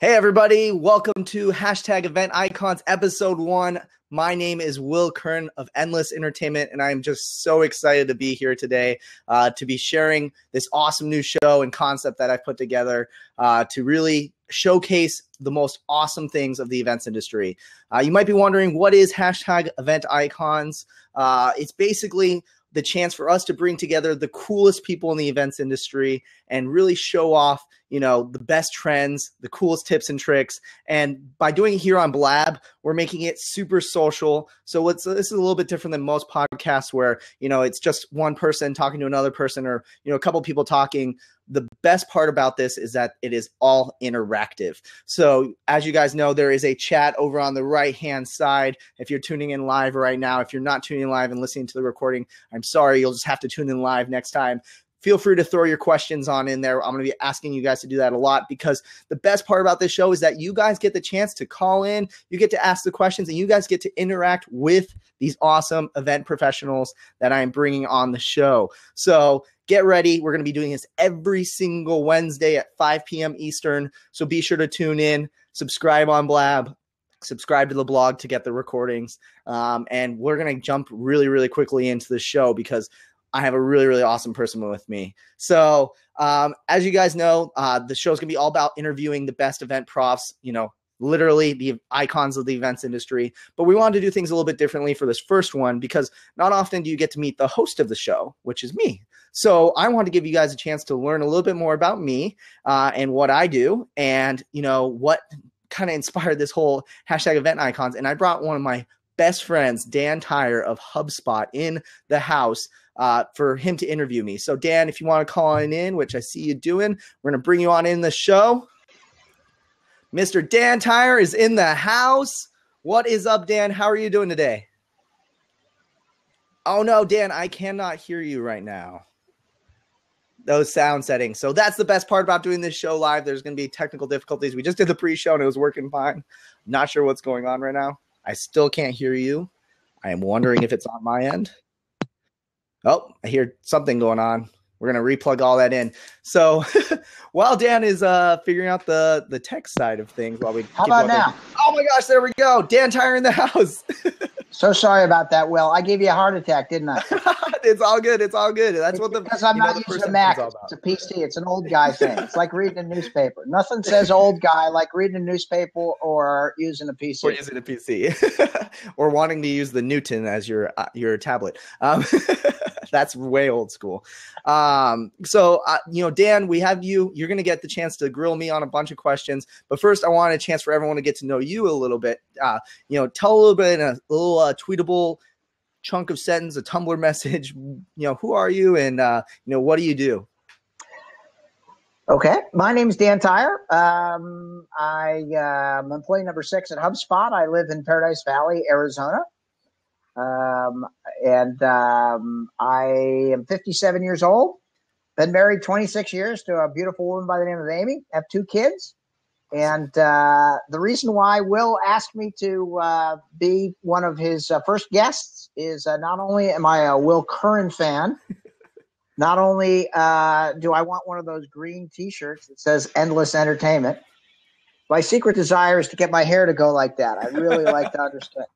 Hey everybody, welcome to #EventIcons episode 1. My name is Will Curran of Endless Entertainment, and I'm just so excited to be here today to be sharing this awesome new show and concept that I've put together to really showcase the most awesome things of the events industry. You might be wondering, what is #EventIcons? It's basically the chance for us to bring together the coolest people in the events industry and really show off, the best trends, the coolest tips and tricks. And by doing it here on Blab, we're making it super social. So this is a little bit different than most podcasts where, it's just one person talking to another person or, a couple people talking. The best part about this is that it is all interactive. So as you guys know, there is a chat over on the right-hand side. If you're tuning in live right now, if you're not tuning in live and listening to the recording, I'm sorry, you'll just have to tune in live next time. Feel free to throw your questions on in there. I'm going to be asking you guys to do that a lot because the best part about this show is that you guys get the chance to call in, you get to ask the questions, and you guys get to interact with these awesome event professionals that I'm bringing on the show. So get ready. We're going to be doing this every single Wednesday at 5 p.m. Eastern. So be sure to tune in, subscribe on Blab, subscribe to the blog to get the recordings. And we're going to jump really, really quickly into the show because I have a really, really awesome person with me. So as you guys know, the show's going to be all about interviewing the best event profs, literally the icons of the events industry. But we wanted to do things a little bit differently for this first one because not often do you get to meet the host of the show, which is me. So I want to give you guys a chance to learn a little bit more about me and what I do and, what kind of inspired this whole #EventIcons. And I brought one of my best friends, Dan Tyre of Hubspot, in the house for him to interview me. So Dan, if you want to call in, which I see you doing, we're going to bring you on in the show. Mr. Dan Tyre is in the house. What is up, Dan? How are you doing today? Oh no, Dan, I cannot hear you right now. Those sound settings. So that's the best part about doing this show live. There's going to be technical difficulties. We just did the pre-show and it was working fine. Not sure what's going on right now. I still can't hear you. I am wondering if it's on my end. Oh, I hear something going on. We're going to replug all that in. So while Dan is figuring out the tech side of things while we How about now? Oh my gosh, there we go. Dan Tyre in the house. So sorry about that, Will. I gave you a heart attack, didn't I? It's all good. It's all good. That's because I'm not using a Mac. It's a PC. It's an old guy thing. It's like reading a newspaper. Nothing says old guy like reading a newspaper or using a PC. Or using a PC. Or wanting to use the Newton as your tablet. That's way old school. So, Dan, we have you. You're going to get the chance to grill me on a bunch of questions. But first, I want a chance for everyone to get to know you a little bit. Tell a little bit in a little tweetable chunk of sentence, a Tumblr message. Who are you and, what do you do? Okay. My name is Dan Tyre. I am employee number 6 at HubSpot. I live in Paradise Valley, Arizona. I am 57 years old, been married 26 years to a beautiful woman by the name of Amy, have 2 kids. And the reason why Will asked me to be one of his first guests is not only am I a Will Curran fan, not only do I want one of those green T-shirts that says Endless Entertainment, my secret desire is to get my hair to go like that. I really like to understand.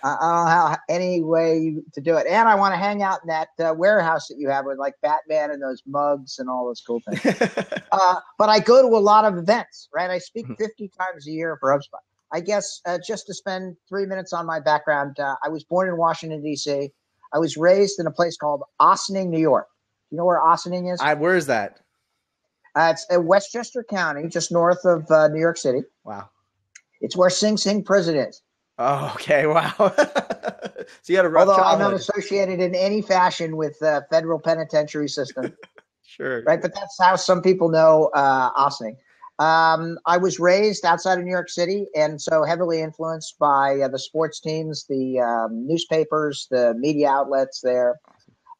I don't know how any way to do it. And I want to hang out in that warehouse that you have with like Batman and those mugs and all those cool things. But I go to a lot of events, right? I speak 50 times a year for HubSpot. I guess just to spend 3 minutes on my background, I was born in Washington, D.C. I was raised in a place called Ossining, New York. You know where Ossining is? Where is that? It's in Westchester County, just north of New York City. Wow. It's where Sing Sing Prison is. Oh, okay. Wow. So you had a rough Although childhood. I'm not associated in any fashion with the federal penitentiary system. Sure. Right. But that's how some people know Ossining. I was raised outside of New York City and so heavily influenced by the sports teams, the newspapers, the media outlets there.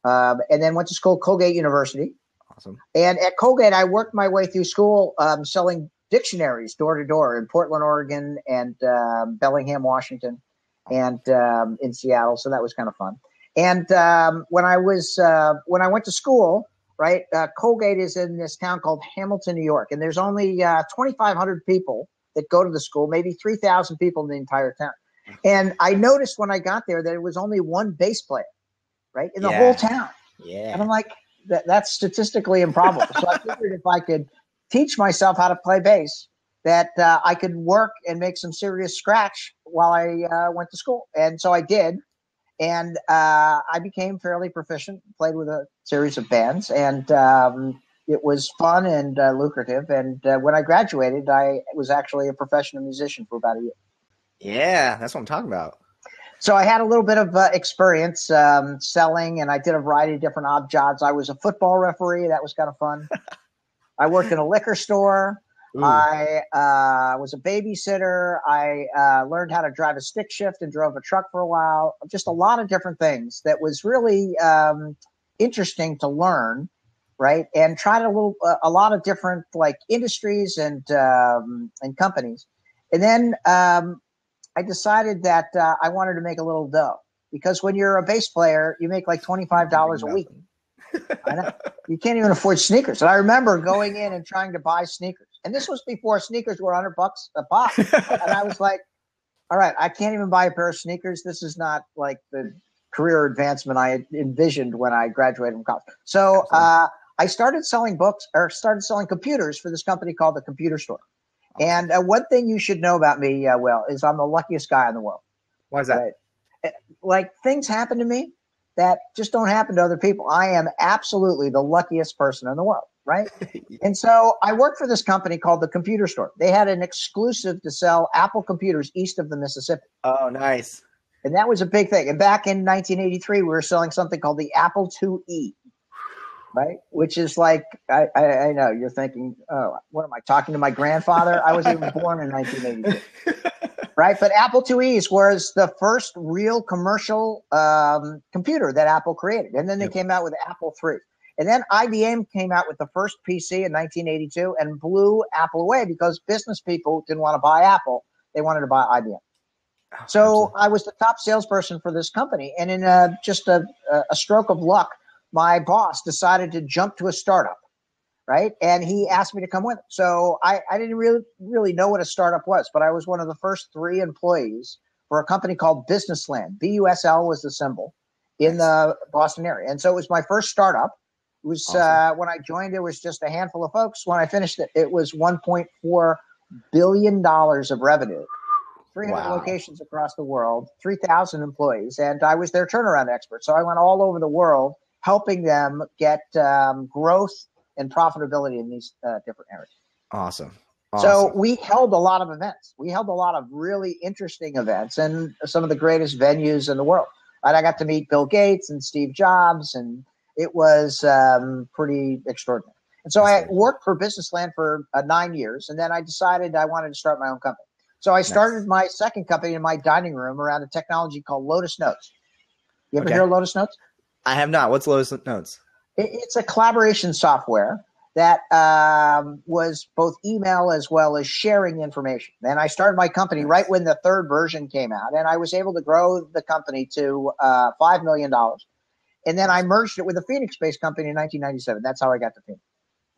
And then went to school, Colgate University. Awesome. And at Colgate, I worked my way through school selling dictionaries door to door in Portland, Oregon, and Bellingham, Washington, and in Seattle. So that was kind of fun. And when I went to school, right, Colgate is in this town called Hamilton, New York, and there's only 2,500 people that go to the school, maybe 3,000 people in the entire town. And I noticed when I got there that it was only one bass player, right, in the whole town. Yeah. And I'm like, that's statistically improbable. So I figured if I could teach myself how to play bass, that I could work and make some serious scratch while I went to school. And so I did. And I became fairly proficient, played with a series of bands, and it was fun and lucrative. And when I graduated, I was actually a professional musician for about a year. Yeah, that's what I'm talking about. So I had a little bit of experience selling, and I did a variety of different odd jobs. I was a football referee. That was kind of fun. I worked in a liquor store. Ooh. I was a babysitter. I learned how to drive a stick shift and drove a truck for a while. Just a lot of different things that was really interesting to learn, right? And tried a lot of different like industries and companies. And then I decided that I wanted to make a little dough, because when you're a bass player, you make like $25 a week. I know. You can't even afford sneakers. And I remember going in and trying to buy sneakers. And this was before sneakers were $100 a pop. And I was like, all right, I can't even buy a pair of sneakers. This is not like the career advancement I had envisioned when I graduated from college. So I started selling computers for this company called the Computer Store. And one thing you should know about me, Will, is I'm the luckiest guy in the world. Why is that? Right? Like, things happen to me that just don't happen to other people. I am absolutely the luckiest person in the world, right? And so I worked for this company called the Computer Store. They had an exclusive to sell Apple computers east of the Mississippi. Oh, nice. And that was a big thing. And back in 1983, we were selling something called the Apple IIe. Right, which is like, I know you're thinking, oh, what am I talking to my grandfather? I was even born in 1982, right? But Apple IIes was the first real commercial computer that Apple created, and then they came out with Apple III, and then IBM came out with the first PC in 1982 and blew Apple away because business people didn't want to buy Apple; they wanted to buy IBM. So I was the top salesperson for this company, and in just a stroke of luck, my boss decided to jump to a startup, right? And he asked me to come with him. So I didn't really know what a startup was, but I was one of the first 3 employees for a company called Businessland. BUSL was the symbol in the Boston area. And so it was my first startup. It was awesome. When I joined, it was just a handful of folks. When I finished it, it was $1.4 billion of revenue, 300 locations across the world, 3,000 employees. And I was their turnaround expert. So I went all over the world, helping them get growth and profitability in these different areas. Awesome. So we held a lot of events. We held a lot of really interesting events and some of the greatest venues in the world. And I got to meet Bill Gates and Steve Jobs, and it was pretty extraordinary. And so I worked for Businessland for 9 years, and then I decided I wanted to start my own company. So I started my second company in my dining room around a technology called Lotus Notes. You ever hear of Lotus Notes? I have not. What's Lotus Notes? It's a collaboration software that was both email as well as sharing information. And I started my company right when the 3rd version came out, and I was able to grow the company to $5 million. And then I merged it with a Phoenix-based company in 1997. That's how I got to Phoenix.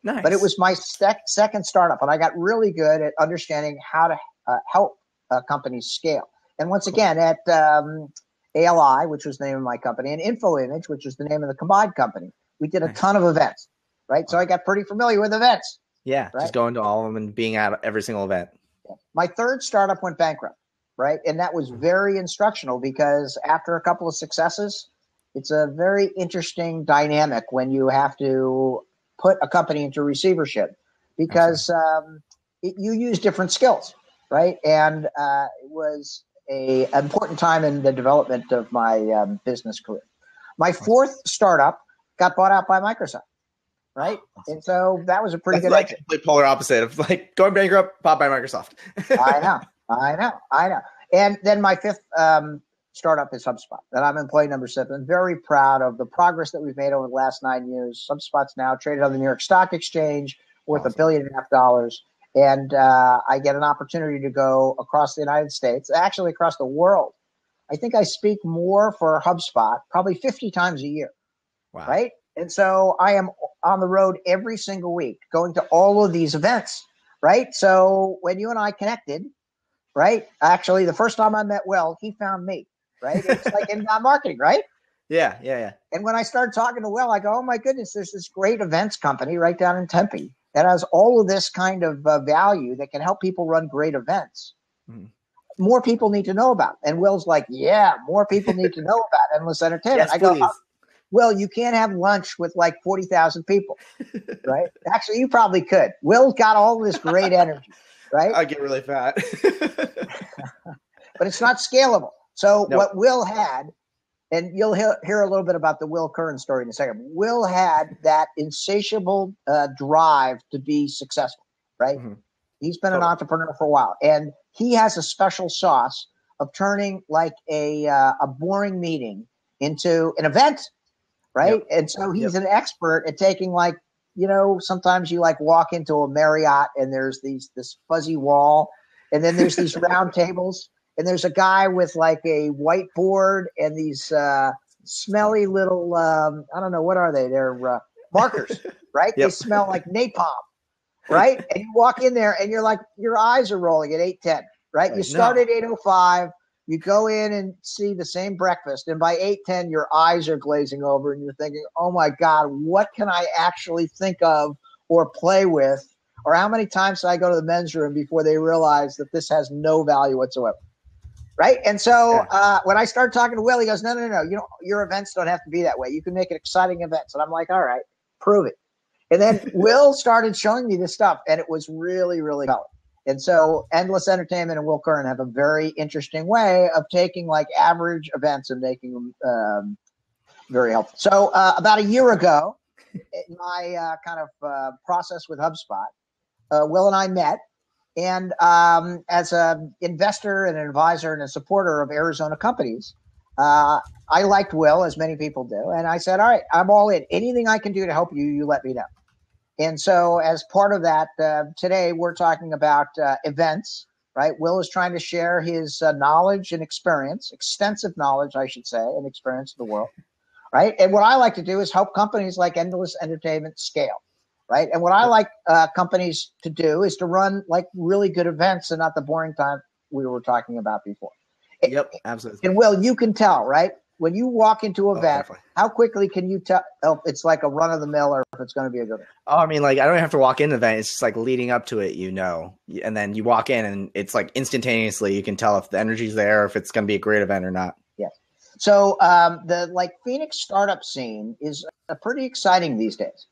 Nice. But it was my second startup, and I got really good at understanding how to help companies scale. And once again, at ALI, which was the name of my company, and InfoImage, which was the name of the combined company, we did a ton of events, right? So I got pretty familiar with events. Yeah, right? Just going to all of them and being at every single event. Yeah. My 3rd startup went bankrupt, right? And that was very instructional because after a couple of successes, it's a very interesting dynamic when you have to put a company into receivership because you use different skills, right? And it was an important time in the development of my business career. My 4th startup got bought out by Microsoft, right? And so that was a pretty good exit. Complete polar opposite of like going bankrupt, bought by Microsoft. I know. And then my 5th startup is Hubspot, and I'm employee number 7. I'm very proud of the progress that we've made over the last 9 years. Hubspot's now traded on the New York Stock Exchange, worth $1.5 billion. And I get an opportunity to go across the United States, actually across the world. I think I speak more for HubSpot probably 50 times a year. Wow. Right? And so I am on the road every single week going to all of these events. right? So when you and I connected, right? Actually, the first time I met Will, he found me, right? It's like inbound marketing, right? Yeah. And when I started talking to Will, I go, oh my goodness, there's this great events company right down in Tempe that has all of this kind of value that can help people run great events. Mm-hmm. More people need to know about it. And Will's like, yeah, more people need to know about Endless Entertainment. Yes, I go, please. Will, you can't have lunch with like 40,000 people, right? Actually, you probably could. Will's got all this great energy, right? I get really fat. But it's not scalable. So what Will had, and you'll hear a little bit about the Will Curran story in a second. Will had that insatiable drive to be successful, right? Mm-hmm. He's been an entrepreneur for a while, and he has a special sauce of turning like a boring meeting into an event, right? Yep. And so he's an expert at taking like, you know, sometimes you like walk into a Marriott and there's this fuzzy wall, and then there's these round tables. And there's a guy with like a whiteboard and these smelly little, I don't know, what are they? They're markers, right? Yep. They smell like napalm, right? And you walk in there and you're like, your eyes are rolling at 8:10, right? You start at 8:05, you go in and see the same breakfast. And by 8:10, your eyes are glazing over and you're thinking, oh my God, what can I actually think of or play with? Or how many times did I go to the men's room before they realize that this has no value whatsoever? Right. And so when I started talking to Will, he goes, no, you know, your events don't have to be that way. You can make it exciting events. And I'm like, all right, prove it. And then Will started showing me this stuff, and it was really, really compelling. And so Endless Entertainment and Will Curran have a very interesting way of taking like average events and making them very helpful. So about a year ago, in my kind of process with Hubspot, Will and I met. And as an investor and an advisor and a supporter of Arizona companies, I liked Will, as many people do. And I said, all right, I'm all in. Anything I can do to help you, you let me know. And so as part of that, today we're talking about events, right? Will is trying to share his knowledge and experience, extensive knowledge, I should say, and experience of the world, right? And what I like to do is help companies like Endless Entertainment scale. Right. And what I like companies to do is to run like really good events and not the boring time we were talking about before. Yep, absolutely. And Will, you can tell, right? When you walk into an event, how quickly can you tell if it's like a run of the mill or if it's going to be a good one? Oh, I mean, like I don't have to walk in the event. It's just like leading up to it, you know, and then you walk in and it's like instantaneously you can tell if the energy's there, if it's going to be a great event or not. Yes. So the like Phoenix startup scene is pretty exciting these days.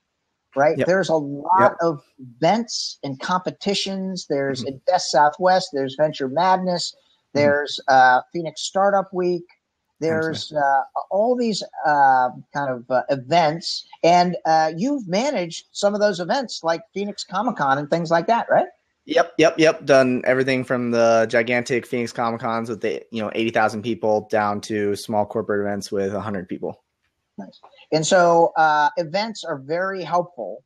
Right. Yep. There's a lot of events and competitions. There's Invest Southwest. There's Venture Madness. There's Phoenix Startup Week. There's all these kind of events. And you've managed some of those events like Phoenix Comic-Con and things like that, right? Yep. Done everything from the gigantic Phoenix Comic-Cons with the 80,000 people down to small corporate events with 100 people. Nice. And so events are very helpful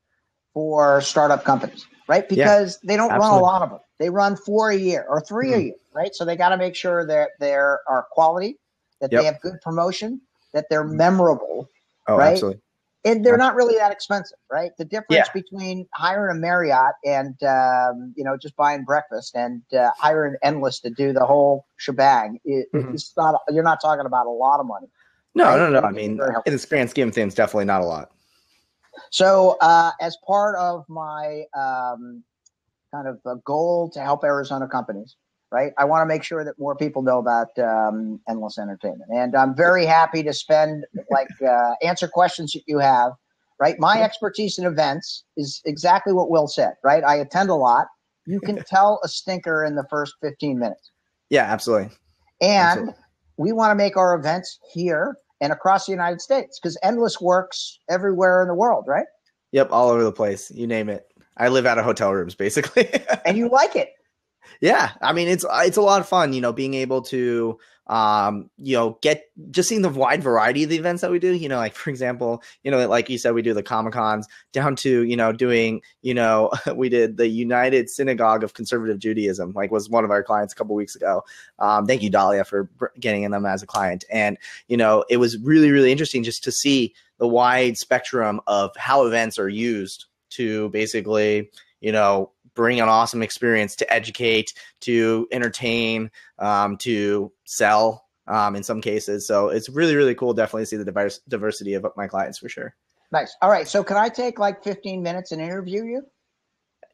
for startup companies, right? Because they don't run a lot of them. They run 4 a year or 3 a year, right? So they got to make sure that there are quality, that they have good promotion, that they're memorable, right? Absolutely. And they're not really that expensive, right? The difference between hiring a Marriott and, just buying breakfast and hiring Endless to do the whole shebang, it's not, you're not talking about a lot of money. No. I mean, in the grand scheme of things, definitely not a lot. So as part of my kind of goal to help Arizona companies, right, I want to make sure that more people know about Endless Entertainment. And I'm very happy to spend, answer questions that you have, right? My expertise in events is exactly what Will said, right? I attend a lot. You can tell a stinker in the first 15 minutes. Yeah, absolutely. And we want to make our events here and across the United States because Endless works everywhere in the world, right? Yep, all over the place. You name it. I live out of hotel rooms, basically. And you like it. Yeah, I mean, it's a lot of fun, being able to, get just seeing the wide variety of the events that we do, like, for example, like you said, we do the Comic-Cons down to, doing, we did the United Synagogue of Conservative Judaism, like was one of our clients a couple weeks ago. Thank you, Dahlia, for getting them as a client. And, it was really, really interesting just to see the wide spectrum of how events are used to basically, bring an awesome experience, to educate, to entertain, to sell in some cases. So it's really, really cool. Definitely see the diversity of my clients for sure. Nice. All right. So can I take like 15 minutes and interview you?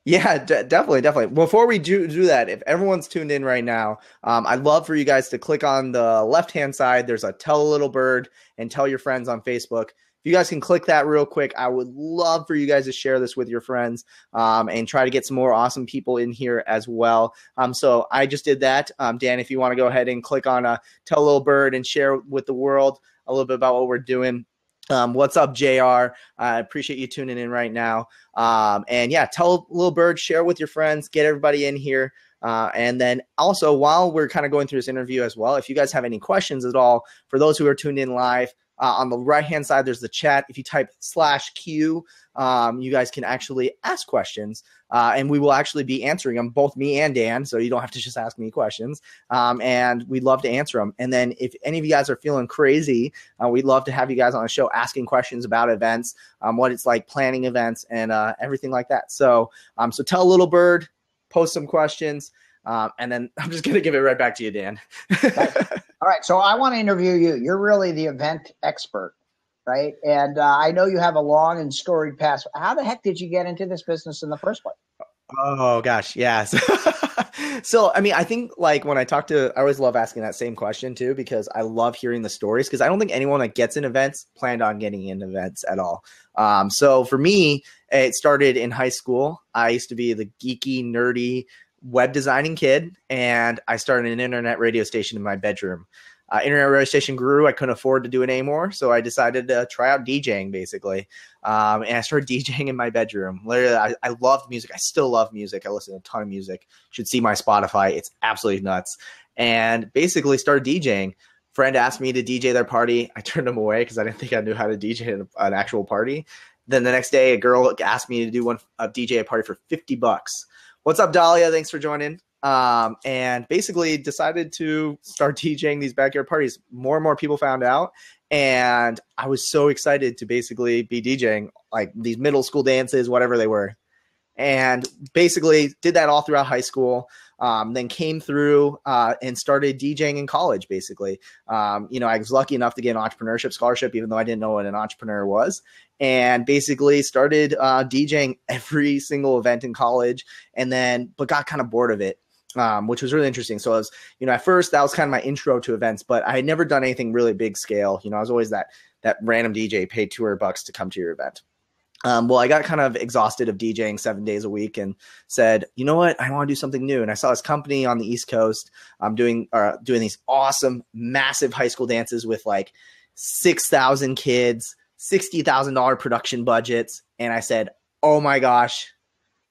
Yeah, definitely. Before we do that, if everyone's tuned in right now, I'd love for you guys to click on the left-hand side. There's a Tell a Little Bird and Tell Your Friends on Facebook. If you guys can click that real quick, I would love for you guys to share this with your friends and try to get some more awesome people in here as well. So I just did that. Dan, if you want to go ahead and click on Tell a Little Bird and share with the world a little bit about what we're doing. What's up, JR? I appreciate you tuning in right now. And yeah, tell a little bird, share with your friends, get everybody in here. And then also, while we're kind of going through this interview as well, if you guys have any questions at all, for those who are tuned in live, on the right-hand side, there's the chat. If you type /Q, you guys can actually ask questions, and we will actually be answering them, both me and Dan, so you don't have to just ask me questions, and we'd love to answer them. And then if any of you guys are feeling crazy, we'd love to have you guys on the show asking questions about events, what it's like planning events, and everything like that. So, so tell a little bird, post some questions, and then I'm just going to give it right back to you, Dan. All right. So I want to interview you. You're really the event expert, right? And I know you have a long and storied past. How the heck did you get into this business in the first place? Oh, gosh. Yes. So, I mean, I think like when I always love asking that same question too, because I love hearing the stories, because I don't think anyone that gets in events planned on getting in events at all. So for me, it started in high school. I used to be the geeky, nerdy web designing kid, and I started an internet radio station in my bedroom. Internet radio station grew. I couldn't afford to do it anymore, so I decided to try out DJing, basically. And I started DJing in my bedroom. Literally, I loved music. I still love music. I listen to a ton of music. You should see my Spotify. It's absolutely nuts. And basically started DJing. Friend asked me to DJ their party. I turned them away because I didn't think I knew how to DJ an actual party. Then the next day, a girl asked me to do a DJ party for $50. What's up, Dahlia? Thanks for joining. And basically decided to start DJing these backyard parties. More and more people found out, and I was so excited to basically be DJing like these middle school dances, whatever they were. And basically did that all throughout high school. Then came through and started DJing in college, basically. I was lucky enough to get an entrepreneurship scholarship, even though I didn't know what an entrepreneur was. And basically started DJing every single event in college, but got kind of bored of it, which was really interesting. So I was, at first that was kind of my intro to events, but I had never done anything really big scale. I was always that random DJ paid $200 to come to your event. Well, I got kind of exhausted of DJing 7 days a week and said, you know what, I want to do something new. And I saw this company on the East Coast doing these awesome, massive high school dances with like 6,000 kids, $60,000 production budgets. And I said, oh my gosh,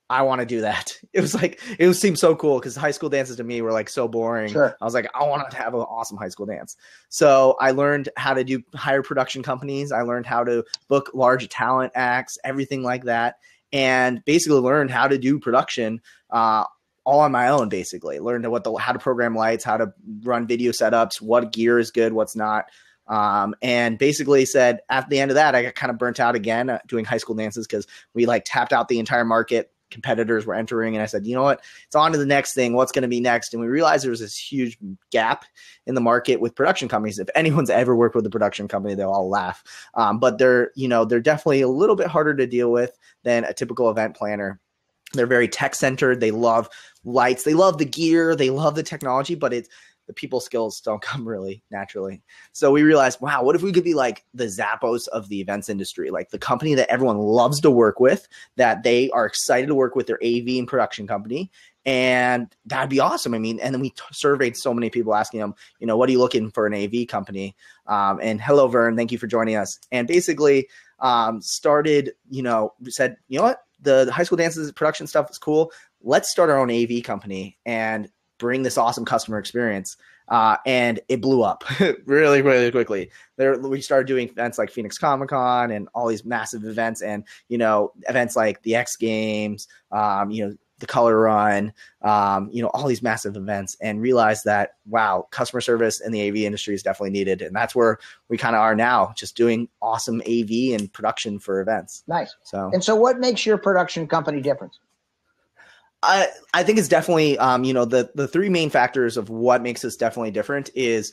I want to do that. It seemed so cool because high school dances to me were like so boring. Sure. I was like, I want to have an awesome high school dance. So I learned how to hire production companies. I learned how to book large talent acts, everything like that. And basically learned how to do production all on my own, basically. Learned how to program lights, how to run video setups, what gear is good, what's not. And basically said at the end of that, I got kind of burnt out again doing high school dances because we like tapped out the entire market. Competitors were entering, and I said, you know what, it's on to the next thing. What's going to be next? And we realized there was this huge gap in the market with production companies. If anyone's ever worked with a production company, they'll all laugh. But they're definitely a little bit harder to deal with than a typical event planner. They're very tech centered. They love lights. They love the gear. They love the technology, but the people skills don't come really naturally. So we realized, wow, what if we could be like the Zappos of the events industry, like the company that everyone loves to work with, that they are excited to work with their AV and production company. And that'd be awesome. I mean, and then we surveyed so many people asking them, what are you looking for an AV company? And hello, Vern, thank you for joining us. And basically started, said, you know what, the high school dances production stuff is cool. Let's start our own AV company and bring this awesome customer experience. And it blew up really, really quickly. We started doing events like Phoenix Comic-Con and all these massive events, and, events like the X Games, the Color Run, all these massive events, and realized that, wow, customer service in the AV industry is definitely needed. And that's where we kind of are now, just doing awesome AV and production for events. Nice. So what makes your production company different? I think it's definitely, the three main factors of what makes us definitely different is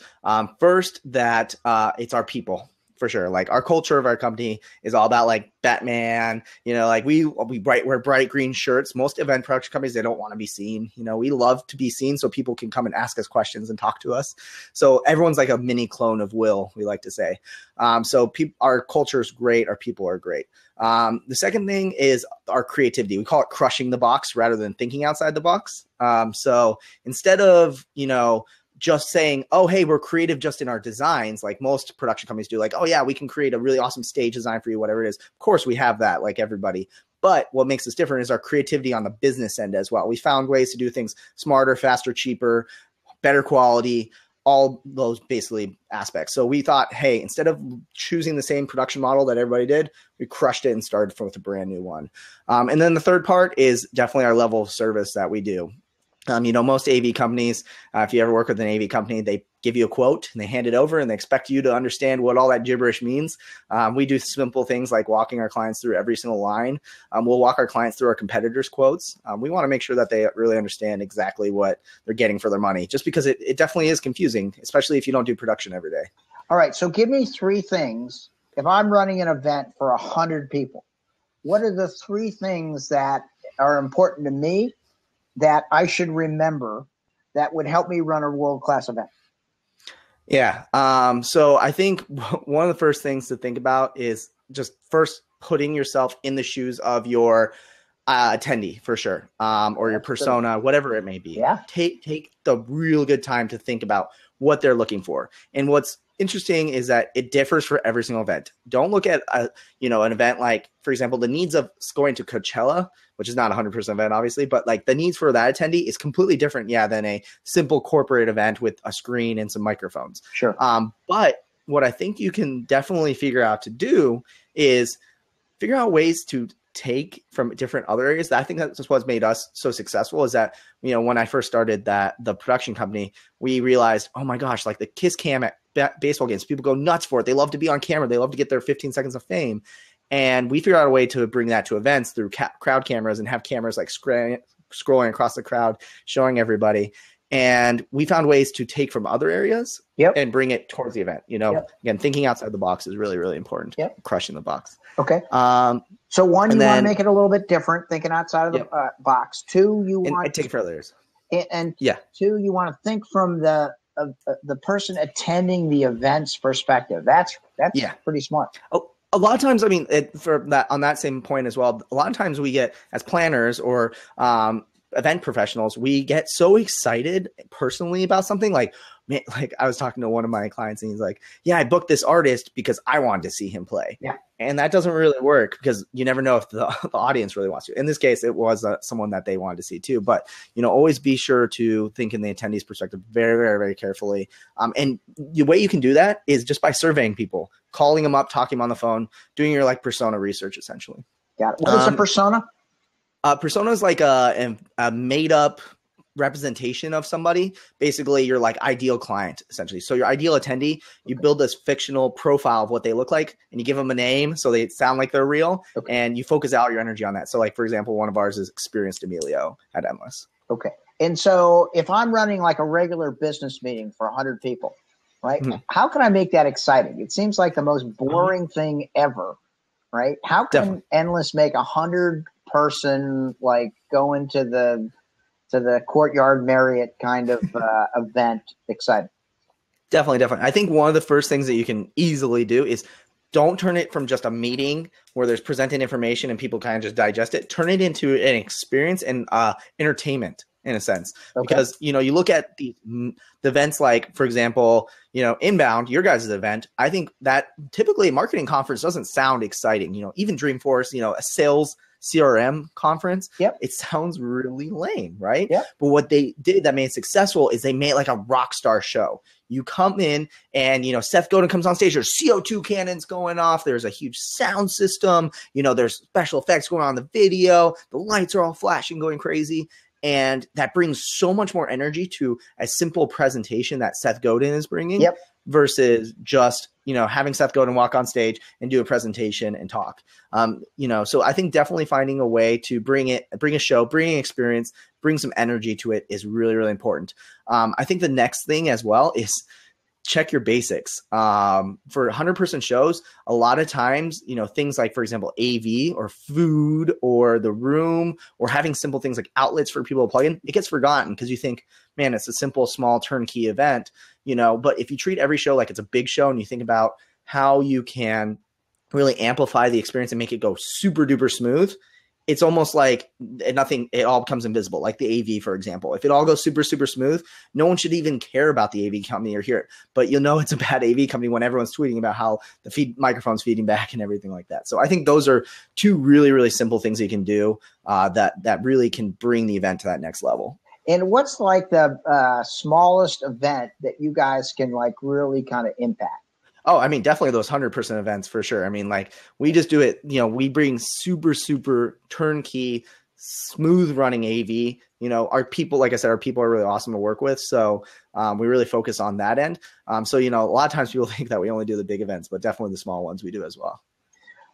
first that it's our people. For sure. Like our culture of our company is all about like Batman, like we wear bright green shirts. Most event production companies, they don't want to be seen. We love to be seen so people can come and ask us questions and talk to us. So everyone's like a mini clone of Will, we like to say. Our culture is great. Our people are great. The second thing is our creativity. We call it crushing the box rather than thinking outside the box. So instead of, just saying, oh, hey, we're creative just in our designs, like most production companies do, like, oh, yeah, we can create a really awesome stage design for you, whatever it is. Of course, we have that like everybody. But what makes us different is our creativity on the business end as well. We found ways to do things smarter, faster, cheaper, better quality, all those basically aspects. So we thought, hey, instead of choosing the same production model that everybody did, we crushed it and started with a brand new one. And then the third part is definitely our level of service that we do. Most AV companies, if you ever work with an AV company, they give you a quote and they hand it over and they expect you to understand what all that gibberish means. We do simple things like walking our clients through every single line. We'll walk our clients through our competitors' quotes. We want to make sure that they really understand exactly what they're getting for their money, just because it definitely is confusing, especially if you don't do production every day. All right. So give me three things. If I'm running an event for 100 people, what are the three things that are important to me that I should remember that would help me run a world-class event? Yeah. So I think one of the first things to think about is just first putting yourself in the shoes of your attendee for sure. Or your persona, whatever it may be. Yeah. Take the real good time to think about what they're looking for. And what's interesting is that it differs for every single event. Don't look at an event like, for example, the needs of going to Coachella, which is not 100% event, obviously, but like the needs for that attendee is completely different, than a simple corporate event with a screen and some microphones. Sure. But what I think you can definitely figure out to do is figure out ways to take from different other areas. I think that's what's made us so successful is that, when I first started the production company, we realized, oh my gosh, like the kiss cam at baseball games, people go nuts for it. They love to be on camera. They love to get their 15 seconds of fame. And we figured out a way to bring that to events through crowd cameras and have cameras like scrolling across the crowd, showing everybody. And we found ways to take from other areas and bring it towards the event. Again, thinking outside the box is really, really important. Crushing the box. Okay. So one, you want to make it a little bit different, thinking outside of the box. Two, you want to take it further. And two, you want to think from the person attending the event's perspective. That's pretty smart. Oh, a lot of times, I mean, on that same point as well, a lot of times we get, as planners or event professionals, we get so excited personally about something. Like I was talking to one of my clients and he's like, yeah, I booked this artist because I wanted to see him play. Yeah. And that doesn't really work because you never know if the audience really wants to. In this case, it was someone that they wanted to see too. But, always be sure to think in the attendee's perspective very, very, very carefully. And the way you can do that is just by surveying people, calling them up, talking to them on the phone, doing your like persona research, essentially. Got it. What is a persona? Persona is like a made up representation of somebody. Basically, your like ideal client, essentially. So your ideal attendee, you build this fictional profile of what they look like and you give them a name so they sound like they're real and you focus out your energy on that. So like, for example, one of ours is Experienced Emilio at Endless. Okay. And so if I'm running like a regular business meeting for 100 people, right? Mm-hmm. How can I make that exciting? It seems like the most boring thing ever, right? How can Endless make 100-person like go into the Courtyard Marriott kind of event exciting? Definitely. I think one of the first things that you can easily do is don't turn it from just a meeting where there's presenting information and people kind of just digest it. Turn it into an experience and entertainment in a sense. Because, you look at the events like, for example, Inbound, your guys' event, I think that typically a marketing conference doesn't sound exciting. Even Dreamforce, a sales CRM conference, it sounds really lame, right? But what they did that made it successful is they made like a rock star show. You come in and, Seth Godin comes on stage, there's CO2 cannons going off, there's a huge sound system, there's special effects going on in the video, the lights are all flashing, going crazy. And that brings so much more energy to a simple presentation that Seth Godin is bringing. versus just, having Seth go and walk on stage and do a presentation and talk. So I think definitely finding a way to bring a show, bring an experience, bring some energy to it is really, really important. I think the next thing as well is check your basics. For 100-person shows, a lot of times, things like, for example, AV or food or the room or having simple things like outlets for people to plug in, it gets forgotten because you think, man, it's a simple, small turnkey event, but if you treat every show like it's a big show and you think about how you can really amplify the experience and make it go super duper smooth, it's almost like it all becomes invisible. Like the AV, for example, if it all goes super, super smooth, no one should even care about the AV company or hear it, but you'll know it's a bad AV company when everyone's tweeting about how the microphone's feeding back and everything like that. So I think those are two really, really simple things you can do that really can bring the event to that next level. And what's like the smallest event that you guys can like really kind of impact? Oh, I mean, definitely those 100-person events for sure. I mean, like we just do it, we bring super, super turnkey, smooth running AV. Our people, like I said, our people are really awesome to work with. So we really focus on that end. So, a lot of times people think that we only do the big events, but definitely the small ones we do as well.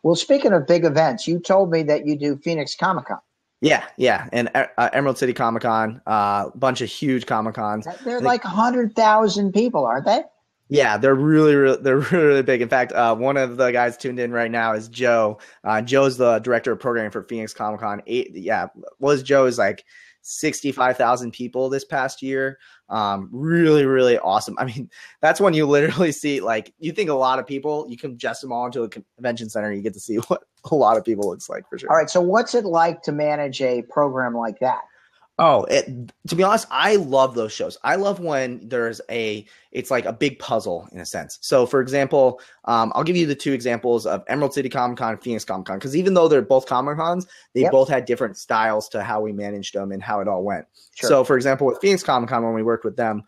Well, speaking of big events, you told me that you do Phoenix Comic-Con. Yeah. And Emerald City Comic-Con, a bunch of huge Comic-Cons. They're like 100,000 people, aren't they? Yeah, they're really big. In fact, one of the guys tuned in right now is Joe. Joe's the director of programming for Phoenix Comic-Con. Joe is like 65,000 people this past year. Really, really awesome. I mean, that's when you literally see, like, you think a lot of people, you can just them all into a convention center and you get to see what a lot of people looks like for sure. All right. So what's it like to manage a program like that? Oh, to be honest, I love those shows. I love when it's like a big puzzle in a sense. So for example, I'll give you the two examples of Emerald City Comic-Con and Phoenix Comic-Con, because even though they're both Comic-Cons, they both had different styles to how we managed them and how it all went. Sure. So for example, with Phoenix Comic-Con, when we worked with them,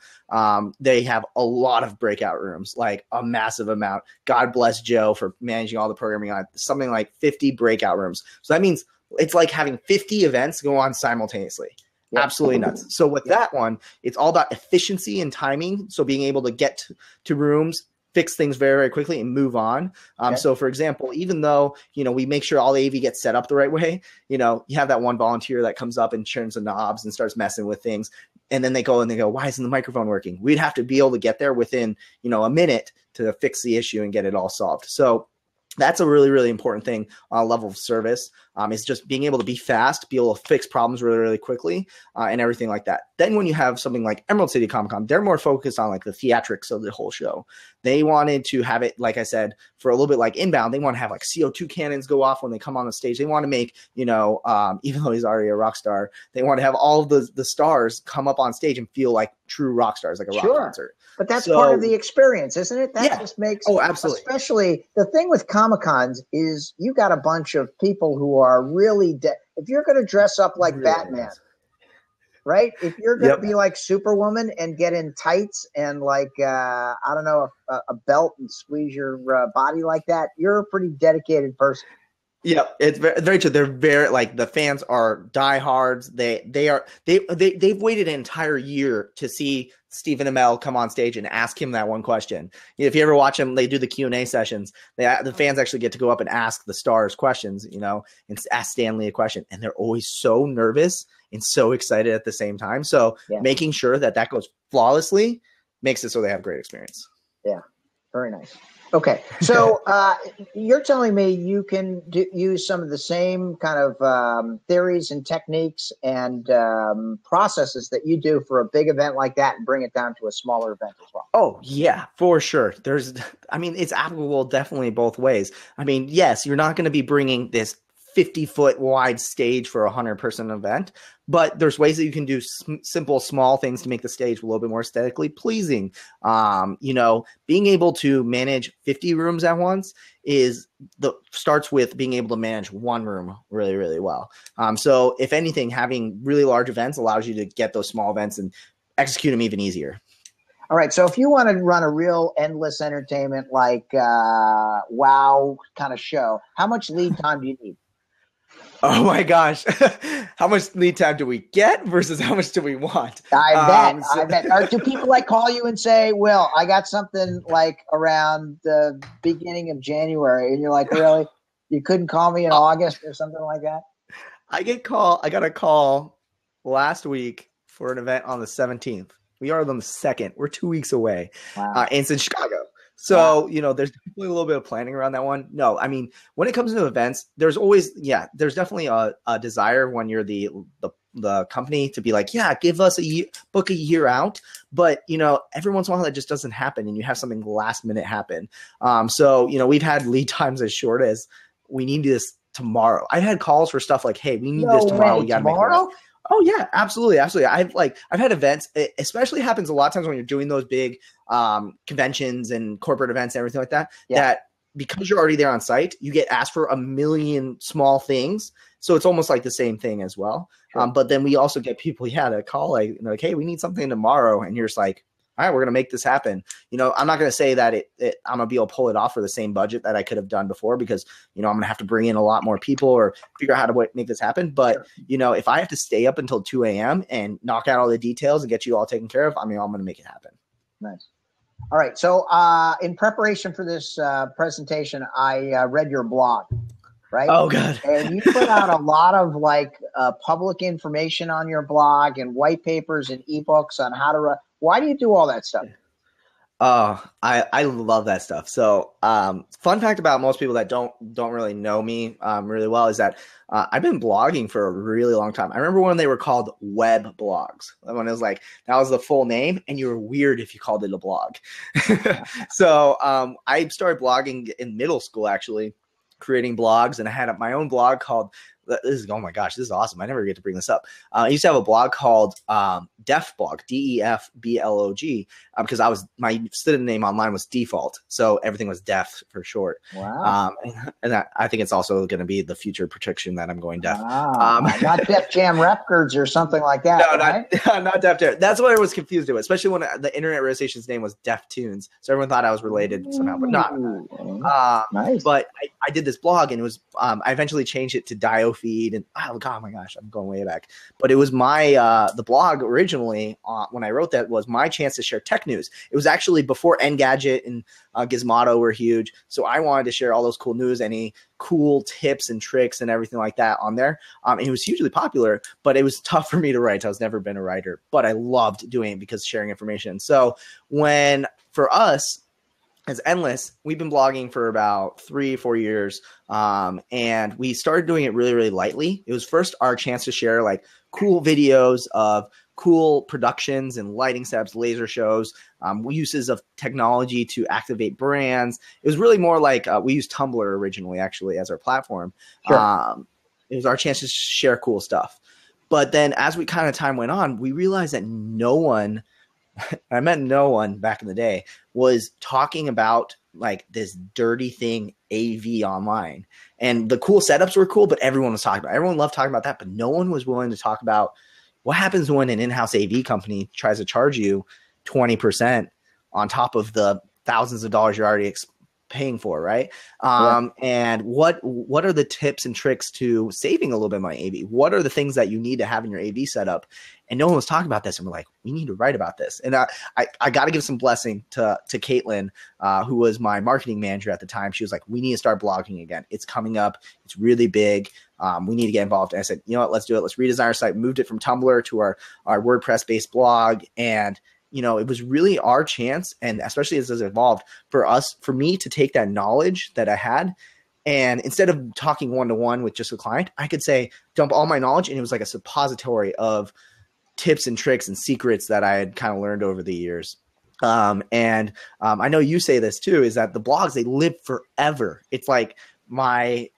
they have a lot of breakout rooms, like a massive amount. God bless Joe for managing all the programming on it. Something like 50 breakout rooms. So that means it's like having 50 events go on simultaneously. Yep. Absolutely nuts. So with that one, it's all about efficiency and timing. So being able to get to rooms, fix things very, very quickly and move on. So for example, even though, we make sure all the AV gets set up the right way, you have that one volunteer that comes up and turns the knobs and starts messing with things. And then they go, why isn't the microphone working? We'd have to be able to get there within, a minute to fix the issue and get it all solved. So that's a really, really important thing on a level of service, is just being able to be fast, be able to fix problems really, really quickly, and everything like that. Then when you have something like Emerald City Comic-Con, they're more focused on like the theatrics of the whole show. They wanted to have it, like I said, for a little bit like Inbound, they want to have like CO2 cannons go off when they come on the stage. They want to make, even though he's already a rock star, they want to have all of the stars come up on stage and feel like true rock stars, like a rock concert. But that's part of the experience, isn't it? That just makes, absolutely. Especially the thing with Comic-Cons is you got a bunch of people who are really, if you're going to dress up like really Batman, right? If you're going to be like Superwoman and get in tights and like, I don't know, a belt and squeeze your body like that, you're a pretty dedicated person. Yeah, it's very, very true. They're very, like, the fans are diehards. They've waited an entire year to see Stephen Amell come on stage and ask him that one question. If you ever watch them, they do the Q&A sessions. The fans actually get to go up and ask the stars questions, and ask Stanley a question. And they're always so nervous and so excited at the same time. So making sure that goes flawlessly makes it so they have a great experience. Yeah, very nice. Okay, so you're telling me you can use some of the same kind of theories and techniques and processes that you do for a big event like that and bring it down to a smaller event as well. Oh, yeah, for sure. It's applicable definitely both ways. I mean, yes, you're not going to be bringing this 50-foot wide stage for a 100-person event, but there's ways that you can do simple, small things to make the stage a little bit more aesthetically pleasing. Being able to manage 50 rooms at once starts with being able to manage one room really, really well. So if anything, having really large events allows you to get those small events and execute them even easier. All right. So if you want to run a real endless entertainment, like wow kind of show, how much lead time do you need? Oh my gosh. How much lead time do we get versus how much do we want? I bet. Or do people like call you and say, Will, I got something like around the beginning of January, and you're like, really? You couldn't call me in August or something like that? I got a call last week for an event on the 17th. We are on the 2nd. We're 2 weeks away. Wow. And it's in Chicago. So, there's definitely a little bit of planning around that one. No, I mean, when it comes to events, there's definitely a desire when you're the company to be like, yeah, give us book a year out. But, every once in a while that just doesn't happen and you have something last minute happen. So, we've had lead times as short as we need this tomorrow. I've had calls for stuff like, hey, we need this tomorrow. We got to make it. Oh yeah, absolutely. I've had events. It especially happens a lot of times when you're doing those big conventions and corporate events and everything like that. Yeah. That because you're already there on site, you get asked for a million small things. So it's almost like the same thing as well. Sure. But then we also get people, to call like, hey, we need something tomorrow, and you're just like, all right, we're going to make this happen. I'm not going to say that I'm going to be able to pull it off for the same budget that I could have done before because, I'm going to have to bring in a lot more people or figure out how to make this happen. But, sure. If I have to stay up until 2 a.m. and knock out all the details and get you all taken care of, I'm going to make it happen. Nice. All right. So in preparation for this presentation, I read your blog. Right. Oh, God. And you put out a lot of public information on your blog and white papers and ebooks on how to run. Why do you do all that stuff? I love that stuff. So, fun fact about most people that don't really know me really well is that I've been blogging for a really long time. I remember when they were called web blogs. When it was like that was the full name, and you were weird if you called it a blog. So, I started blogging in middle school, actually, creating blogs, and I had my own blog called. Oh my gosh, this is awesome. I never get to bring this up. I used to have a blog called Defblog, DEFBLOG, because my student name online was default. So everything was def for short. Wow. And I think it's also going to be the future protection that I'm going deaf. Not Def Jam Records or something like that. No, right? not Def Jam. That's what I was confused with, especially when the internet radio station's name was Def Tunes. So everyone thought I was related somehow, but not. Nice. But I did this blog, and it was I eventually changed it to Dio Feed, and oh my gosh, I'm going way back. But it was my the blog originally when I wrote that was my chance to share tech news. It was actually before Engadget and Gizmodo were huge, so I wanted to share all those cool news, any cool tips and tricks and everything like that on there. And it was hugely popular, but it was tough for me to write. I was never been a writer, but I loved doing it because sharing information. So for us, as Endless, we've been blogging for about 3-4 years, and we started doing it really, really lightly. It was first our chance to share cool videos of cool productions and lighting setups, laser shows, uses of technology to activate brands. It was really more like we used Tumblr originally, actually, as our platform. Sure. It was our chance to share cool stuff. But then as time went on, we realized that no one – I meant no one back in the day was talking about this dirty thing, AV online. And the cool setups were cool, but everyone was talking about it. Everyone loved talking about that, but no one was willing to talk about what happens when an in-house AV company tries to charge you 20% on top of the thousands of dollars you're already paying for, right? And what are the tips and tricks to saving a little bit of money AV? What are the things that you need to have in your AV setup? And no one was talking about this, and we're like, we need to write about this. And I got to give some blessing to Caitlin, who was my marketing manager at the time. She was like, we need to start blogging again. It's coming up. It's really big. We need to get involved. And I said, you know what, let's do it. Let's redesign our site. Moved it from Tumblr to our WordPress-based blog. And it was really our chance, and especially as it's evolved, for me to take that knowledge that I had, and instead of talking one-to-one with just a client, I could say, dump all my knowledge, and it was like a suppository of tips and tricks and secrets that I had kind of learned over the years. And I know you say this too, is that the blogs, they live forever. It's like my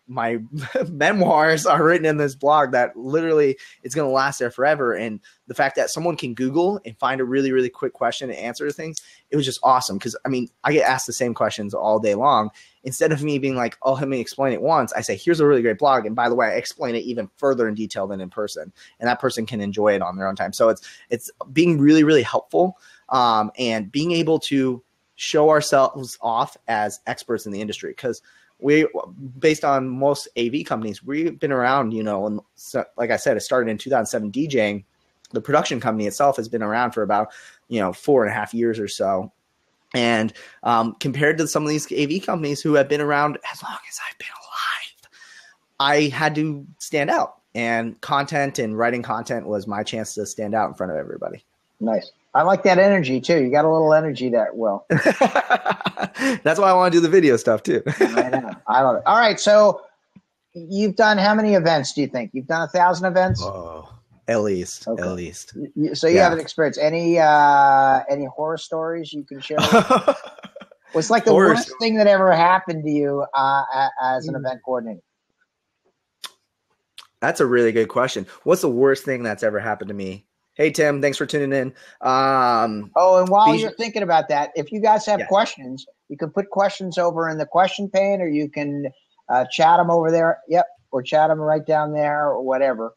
memoirs are written in this blog that literally it's going to last there forever. And the fact that someone can Google and find a really, really quick question and answer things, it was just awesome. Because I get asked the same questions all day long. Instead of me being like, oh, let me explain it once, I say, here's a really great blog. And by the way, I explain it even further in detail than in person. And that person can enjoy it on their own time. So it's being really, really helpful, and being able to show ourselves off as experts in the industry. Because based on most AV companies, we've been around, you know, and so, like I said, it started in 2007 DJing. The production company itself has been around for about, you know, 4.5 years or so. And compared to some of these AV companies who have been around as long as I've been alive, I had to stand out. And content and writing content was my chance to stand out in front of everybody. Nice. I like that energy too. You got a little energy there, Will. That's why I want to do the video stuff too. I know. I love it. All right. So you've done how many events, do you think? You've done 1,000 events? Oh, at least. Okay. At least. So you have an experience. Any horror stories you can share? What's like the worst thing that ever happened to you as an event coordinator? That's a really good question. What's the worst thing that's ever happened to me? Hey, Tim, thanks for tuning in. And while you're thinking about that, if you guys have questions, you can put questions over in the question pane, or you can chat them over there. Yep. Or chat them right down there or whatever.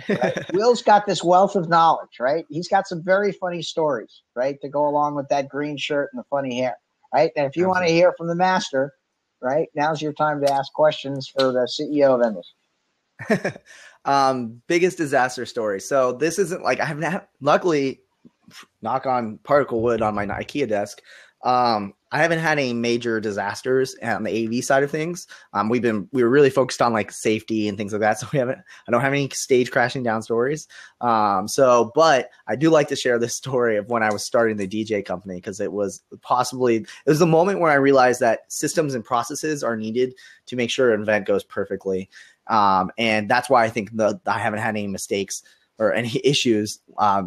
Right? Will's got this wealth of knowledge, right? He's got some very funny stories, right, to go along with that green shirt and the funny hair, right? And if you want to hear from the master, right, now's your time to ask questions for the CEO of Endless. Biggest disaster story. So this isn't like I haven't had, luckily, knock on particle wood on my IKEA desk. I haven't had any major disasters on the AV side of things. We were really focused on like safety and things like that. So I don't have any stage crashing down stories. But I do like to share this story of when I was starting the DJ company, because it was the moment where I realized that systems and processes are needed to make sure an event goes perfectly. And that's why I think I haven't had any mistakes or any issues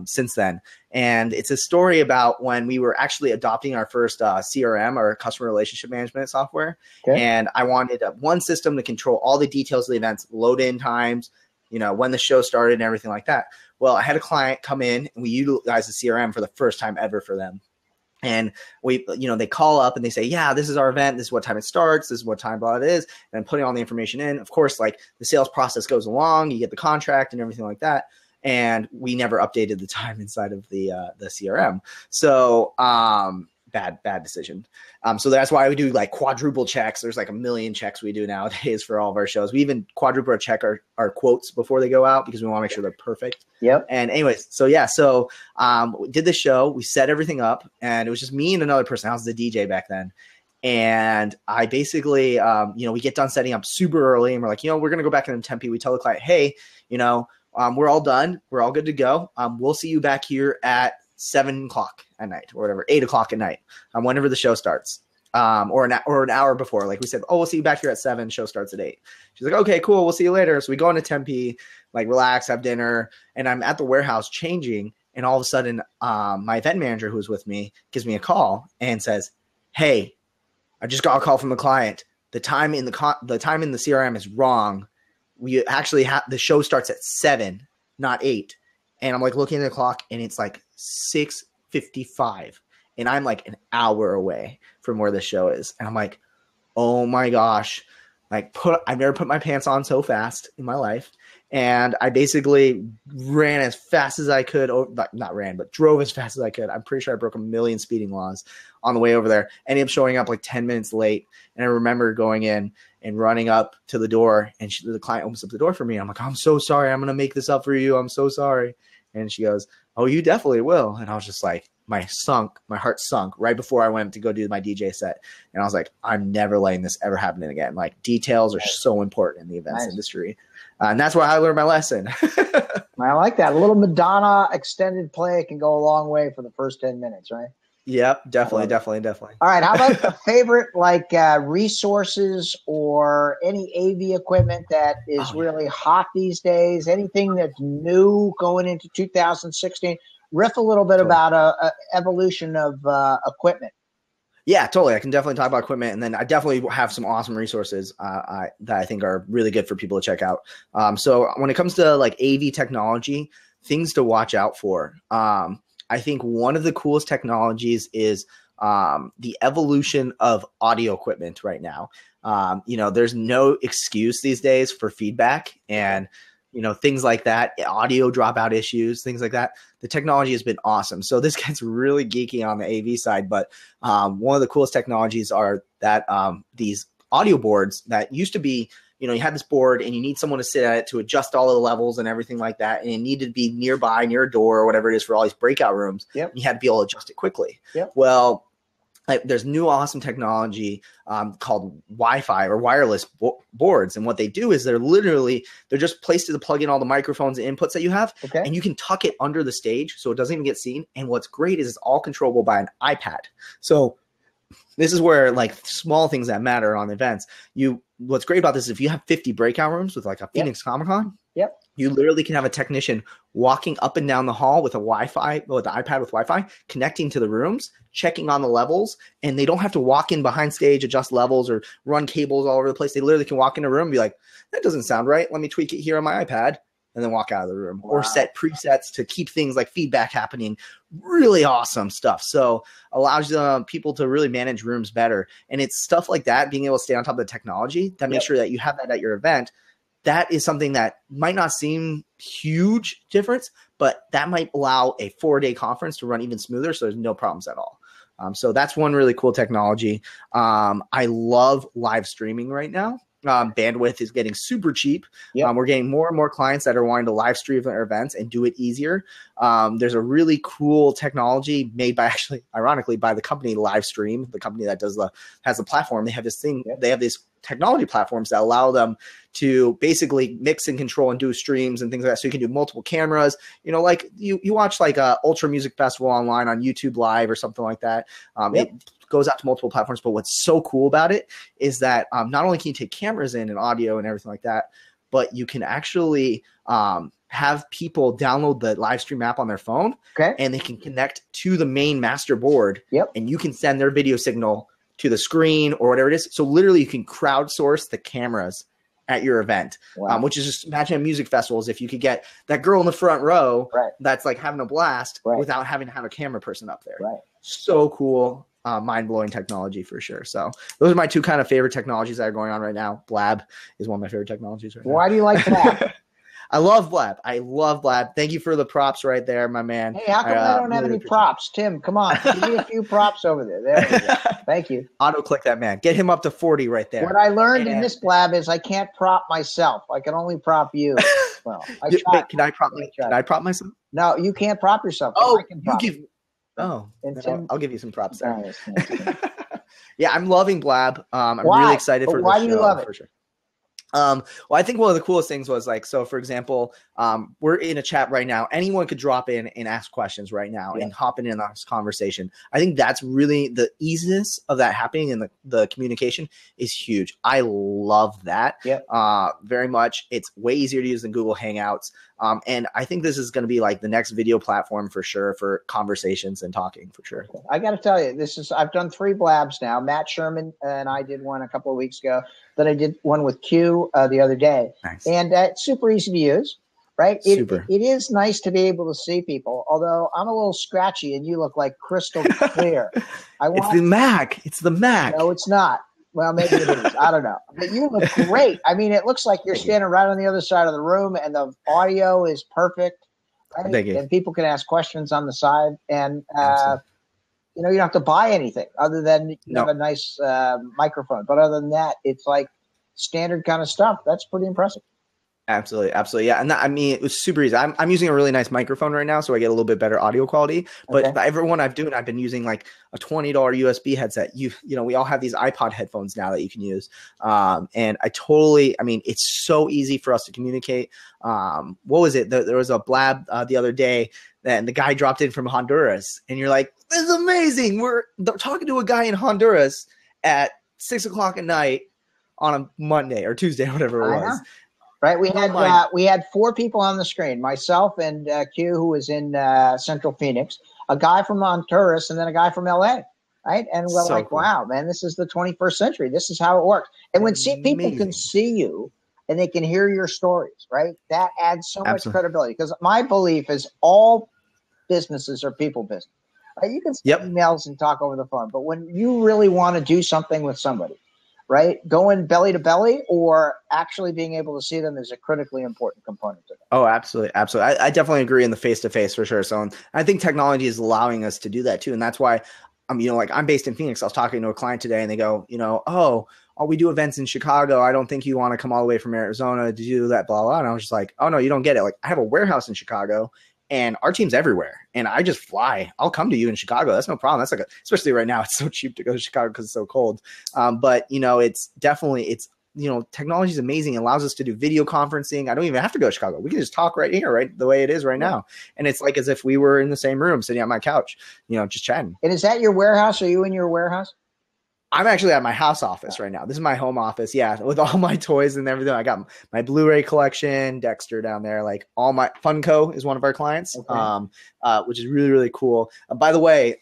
since then. And it's a story about when we were actually adopting our first CRM, or customer relationship management software. Okay. And I wanted one system to control all the details of the events, load in times, you know, when the show started and everything like that. Well, I had a client come in and we utilized the CRM for the first time ever for them. And they call up and they say, yeah, this is our event. This is what time it starts. This is what time it is. And I'm putting all the information in. Of course, like the sales process goes along, you get the contract and everything like that. And we never updated the time inside of the CRM. So bad decision. So that's why we do like quadruple checks. There's like 1 million checks we do nowadays for all of our shows. We even quadruple check our quotes before they go out, because we want to make sure they're perfect. Yep. And anyways, we did the show. We set everything up, and it was just me and another person. I was the DJ back then. And I basically, we get done setting up super early, and we're like, we're going to go back in Tempe. We tell the client, hey, we're all done. We're all good to go. We'll see you back here at 7 o'clock at night, or whatever, 8 o'clock at night, whenever the show starts, or an hour before. Like we said, we'll see you back here at 7. Show starts at 8. She's like, okay, cool. We'll see you later. So we go into Tempe, like relax, have dinner, and I'm at the warehouse changing, and all of a sudden, my event manager who was with me gives me a call and says, hey, I just got a call from the client. The time in the CRM is wrong. We actually have the show starts at 7, not 8. And I'm like looking at the clock, and it's like 6:55, and I'm like an hour away from where the show is. And I'm like, oh my gosh, I've never put my pants on so fast in my life. And I basically ran as fast as I could, not ran, but drove as fast as I could. I'm pretty sure I broke 1 million speeding laws on the way over there. Ended up showing up like 10 minutes late. And I remember going in and running up to the door, and the client opens up the door for me. I'm like, I'm so sorry. I'm going to make this up for you. I'm so sorry. And she goes, oh, you definitely will. And I was just like, my heart sunk right before I went to go do my DJ set. And I was like, I'm never letting this ever happen again. Like, details are so important in the events industry. And that's where I learned my lesson. I like that. A little Madonna extended play can go a long way for the first 10 minutes, right? Yep, definitely. All right, how about a favorite resources or any AV equipment that is really hot these days? Anything that's new going into 2016? Riff a little bit about evolution of equipment. Yeah, totally. I can definitely talk about equipment, and then I definitely have some awesome resources that I think are really good for people to check out. So when it comes to like AV technology, things to watch out for. I think one of the coolest technologies is the evolution of audio equipment right now. There's no excuse these days for feedback and, things like that, audio dropout issues, things like that. The technology has been awesome. So this gets really geeky on the AV side, but one of the coolest technologies are that these audio boards that used to be, you had this board and you need someone to sit at it to adjust all of the levels and everything like that. And it needed to be nearby, near a door or whatever it is for all these breakout rooms. Yep. You had to be able to adjust it quickly. Yep. Well, there's new awesome technology called Wi-Fi or wireless boards. And what they do is they're just placed to plug in all the microphones and inputs that you have. Okay. And you can tuck it under the stage so it doesn't even get seen. And what's great is it's all controllable by an iPad. So this is where like small things that matter on events. What's great about this is if you have 50 breakout rooms with like a Phoenix Comic-Con, you literally can have a technician walking up and down the hall with the iPad with Wi-Fi, connecting to the rooms, checking on the levels, and they don't have to walk in behind stage, adjust levels, or run cables all over the place. They literally can walk in a room and be like, that doesn't sound right. Let me tweak it here on my iPad, and then walk out of the room. Wow. Or set presets to keep things like feedback happening. Really awesome stuff. So allows people to really manage rooms better. And it's stuff like that, being able to stay on top of the technology that makes sure that you have that at your event. That is something that might not seem huge difference, but that might allow a 4-day conference to run even smoother. So there's no problems at all. So that's one really cool technology. I love live streaming right now. Bandwidth is getting super cheap. We're getting more and more clients that are wanting to live stream their events and do it easier. There's a really cool technology made by ironically, by the company Livestream, the company that has the platform. They have this thing. They have these technology platforms that allow them to basically mix and control and do streams and things like that. So you can do multiple cameras, like you watch like a Ultra Music Festival online on YouTube Live or something like that. It goes out to multiple platforms. But what's so cool about it is that not only can you take cameras in and audio and everything like that, but you can actually have people download the live stream app on their phone and they can connect to the main master board and you can send their video signal to the screen or whatever it is. So literally you can crowdsource the cameras at your event, which is just imagine at music festivals, if you could get that girl in the front row that's like having a blast without having to have a camera person up there. So cool. Mind-blowing technology for sure. So those are my two kind of favorite technologies that are going on right now. Blab is one of my favorite technologies right now. Why do you like Blab? I love Blab. Thank you for the props right there, my man. Hey, how come I don't have any props? Tim, come on. Give me a few props over there. There we go. Thank you. Auto-click that man. Get him up to 40 right there. What I learned in this Blab is I can't prop myself. I can only prop you. Well, can I prop myself? No, you can't prop yourself. Oh, I'll give you some props there. Yeah, I'm loving Blab. I'm really excited for this show. Why do you love it? For sure. Well, I think one of the coolest things was like, so for example, we're in a chat right now. Anyone could drop in and ask questions right now and hop in this conversation. I think that's really the easiness of that happening, and the communication is huge. I love that very much. It's way easier to use than Google Hangouts. And I think this is going to be like the next video platform for sure for conversations and talking for sure. I got to tell you, I've done 3 Blabs now. Matt Sherman and I did one a couple of weeks ago. Then I did one with Q the other day. Nice. And it's super easy to use, right? It is nice to be able to see people, although I'm a little scratchy and you look like crystal clear. It's the Mac. It's the Mac. No, it's not. Well, maybe it is. I don't know. But you look great. I mean, it looks like you're standing right on the other side of the room and the audio is perfect. Right? Thank you. And people can ask questions on the side. And, you don't have to buy anything other than you have a nice microphone. But other than that, it's like standard kind of stuff. That's pretty impressive. Absolutely. Yeah. And it was super easy. I'm using a really nice microphone right now, so I get a little bit better audio quality. But everyone I've been using like a $20 USB headset. We all have these iPod headphones now that you can use. And it's so easy for us to communicate. What was it? There was a Blab the other day, and the guy dropped in from Honduras, and you're like, this is amazing. We're talking to a guy in Honduras at 6:00 at night on a Monday or Tuesday, whatever it was. Right, we had 4 people on the screen: myself and Q, who was in Central Phoenix, a guy from Honduras, and then a guy from LA. Right, and we're cool. Wow, man, this is the 21st century. This is how it works. And when people can see you and they can hear your stories, right, that adds so much credibility. Because my belief is all businesses are people business. Right? You can send emails and talk over the phone, but when you really want to do something with somebody, right, going belly to belly or actually being able to see them is a critically important component to that. Oh, absolutely. I definitely agree in the face-to-face for sure. So I think technology is allowing us to do that too. And that's why I'm based in Phoenix. I was talking to a client today and they go, oh, we do events in Chicago. I don't think you want to come all the way from Arizona to do that, blah, blah. And I was just like, oh, no, you don't get it. Like, I have a warehouse in Chicago and our team's everywhere. And I just fly. I'll come to you in Chicago. That's no problem. That's like, especially right now, it's so cheap to go to Chicago because it's so cold. But, you know, it's definitely, you know, technology is amazing. It allows us to do video conferencing. I don't even have to go to Chicago. We can just talk right here, right the way it is right now. And it's like as if we were in the same room sitting on my couch, you know, just chatting. And is that your warehouse? Are you in your warehouse? I'm actually at my house office right now. This is my home office. Yeah. With all my toys and everything. I got my Blu-ray collection, Dexter down there, like all my Funko is one of our clients, which is really, really cool. By the way,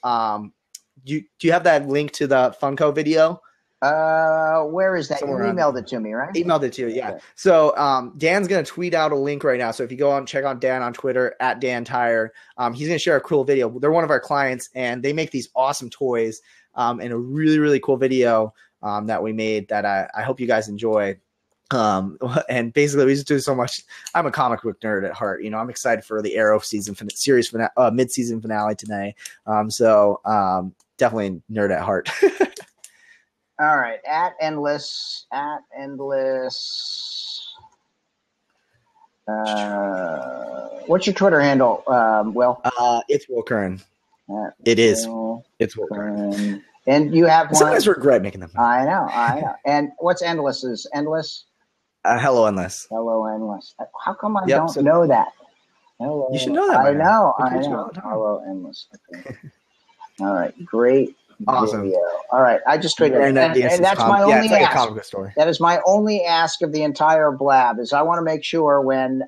do you have that link to the Funko video? Where is that? Somewhere you emailed it to me, right? Emailed it to you, yeah. Okay. So Dan's going to tweet out a link right now. So if you go on, check out Dan on Twitter, at Dan Tyre, he's going to share a cool video. They're one of our clients, and they make these awesome toys and a really, really cool video that we made that I hope you guys enjoy. And basically we just do so much. I'm a comic book nerd at heart. You know, I'm excited for the Arrow series mid-season finale today. So definitely nerd at heart. All right, at endless. What's your Twitter handle, Will? It's Will Curran. It's Will Curran. And you have one. Sometimes regret making them. I know. And what's endless? Is endless? Hello, endless. Hello, endless. How come I don't know that? Hello. You should know that. I know. Hello, endless. Okay. All right, great. Awesome. Video. All right, I just tweeted, and that's my only ask. That is my only ask of the entire blab. Is I want to make sure when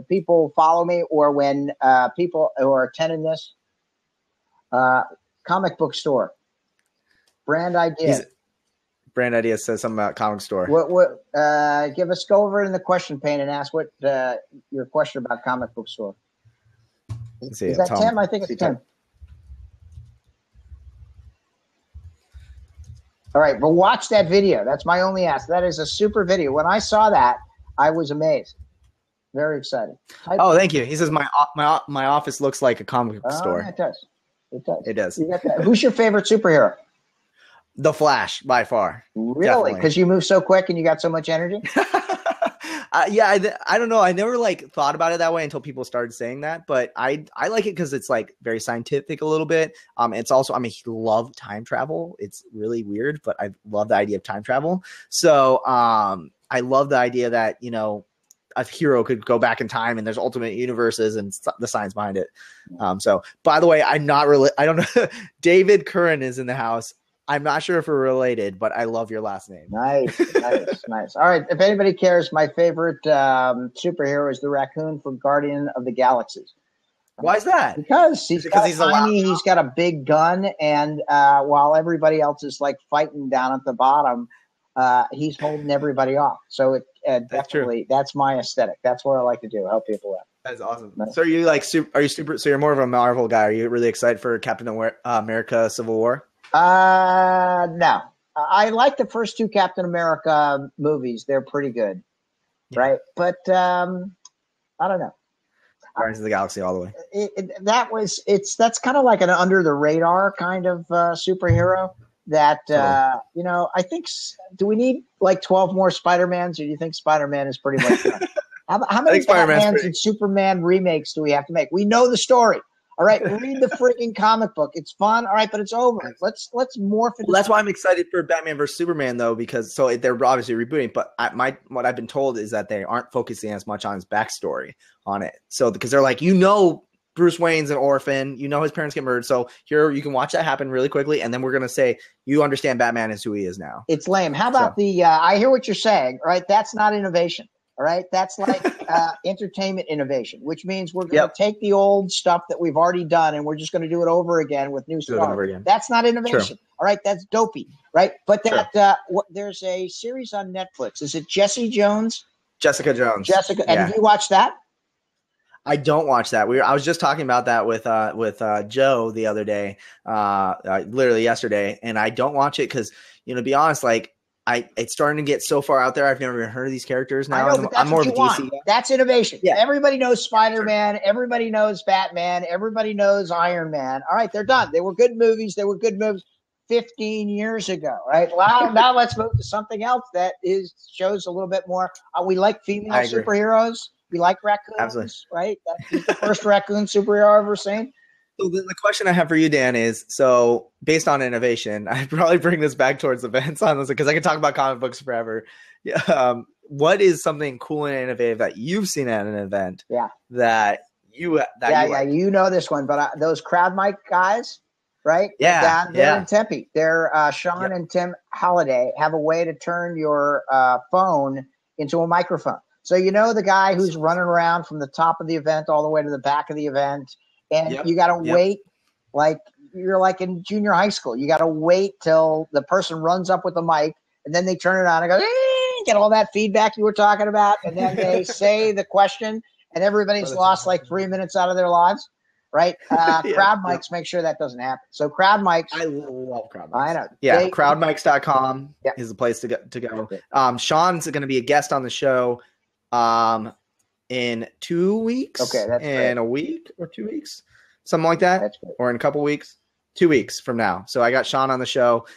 people follow me or when people who are attending this comic book store brand idea. Brand idea says something about comic store. What? Go over it in the question pane and ask what your question about comic book store. Let's see, is that Tim? I think it's Tim. All right, but watch that video. That's my only ask. That is a super video. When I saw that, I was amazed. Very excited. Thank you. He says my office looks like a comic book store. It does. It does. You got that. Who's your favorite superhero? The Flash, by far. Really? Because you move so quick and you got so much energy? Yeah, I don't know. I never thought about it that way until people started saying that. But I like it because it's very scientific a little bit. It's also I love time travel. It's really weird, but I love the idea of time travel. So I love the idea that a hero could go back in time and there's alternate universes and the science behind it. So by the way, I don't know. David Curran is in the house. I'm not sure if we're related, but I love your last name. Nice. All right. If anybody cares, my favorite superhero is the raccoon from Guardian of the Galaxies. Why is that? Because he's tiny, he's got a big gun, and while everybody else is fighting down at the bottom, he's holding everybody off. So that's my aesthetic. That's what I like to do. Help people out. That's awesome. Nice. So are you so you're more of a Marvel guy? Are you really excited for Captain America: Civil War? No. I like the first two Captain America movies. They're pretty good, right? But I don't know. Guardians of the Galaxy all the way. That's kind of like an under the radar kind of superhero. That I think. Do we need 12 more Spider-Mans, or do you think Spider-Man is pretty much done? How many Batmans and Superman remakes do we have to make? We know the story. All right, read the freaking comic book. It's fun. All right, but it's over. Let's morph it. Well, that's why I'm excited for Batman vs Superman, though, because they're obviously rebooting. But what I've been told is that they aren't focusing as much on his backstory on it. So because they're Bruce Wayne's an orphan, his parents get murdered. So here you can watch that happen really quickly, and then we're gonna say you understand Batman is who he is now. It's lame. How about I hear what you're saying. All right, that's not innovation. All right, that's entertainment innovation, which means we're going to take the old stuff that we've already done and we're just going to do it over again with new stuff. That's not innovation. True. All right, that's dopey, right? But there's a series on Netflix. Is it Jessica Jones? And have you watched that? I don't watch that. I was just talking about that with Joe the other day, literally yesterday, and I don't watch it because to be honest, it's starting to get so far out there. I've never even heard of these characters now. I know, but that's I'm more what of a DC guy. That's innovation. Yeah. Everybody knows Spider-Man. Sure. Everybody knows Batman. Everybody knows Iron Man. All right, they're done. They were good movies. 15 years ago, right? Well, now let's move to something else that shows a little bit more. We like female superheroes. We like raccoons, absolutely, right? That's the first raccoon superhero I've ever seen. So the question I have for you, Dan, is, so based on innovation, I probably bring this back towards events, honestly, because I can talk about comic books forever. Yeah, what is something cool and innovative that you've seen at an event? Yeah, you know this one, but those crowd mic guys, right? Yeah, they're in Tempe. They're Sean and Tim Halliday have a way to turn your phone into a microphone. So the guy who's running around from the top of the event all the way to the back of the event. And you got to wait, like you're like in junior high school. You got to wait till the person runs up with the mic, and then they turn it on and go, get all that feedback you were talking about, and then they say the question, and everybody's lost like 3 minutes out of their lives, right? Crowd mics make sure that doesn't happen. So crowd mics. I love crowd mics. I know. Yeah, crowdmics.com is the place to go. Sean's going to be a guest on the show. In 2 weeks, that's in great. A week or 2 weeks, something like that, or in a couple weeks, 2 weeks from now. So I got Sean on the show.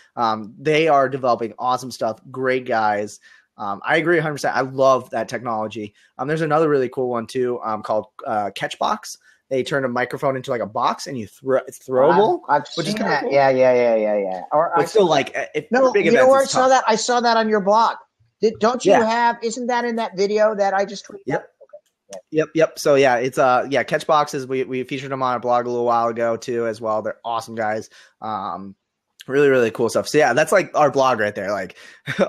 They are developing awesome stuff. Great guys. I agree 100%. I love that technology. There's another really cool one too, called Catchbox. They turn a microphone into like a box, and it's throwable. I've seen that. Cool. Yeah. Or but still, like, you know where I saw that? I saw that on your blog. Don't you have? Isn't that in that video that I just tweeted? Yep. Yep. So it's catch boxes. We featured them on a blog a little while ago too, as well. They're awesome guys. Really, really cool stuff. So that's like our blog right there. Like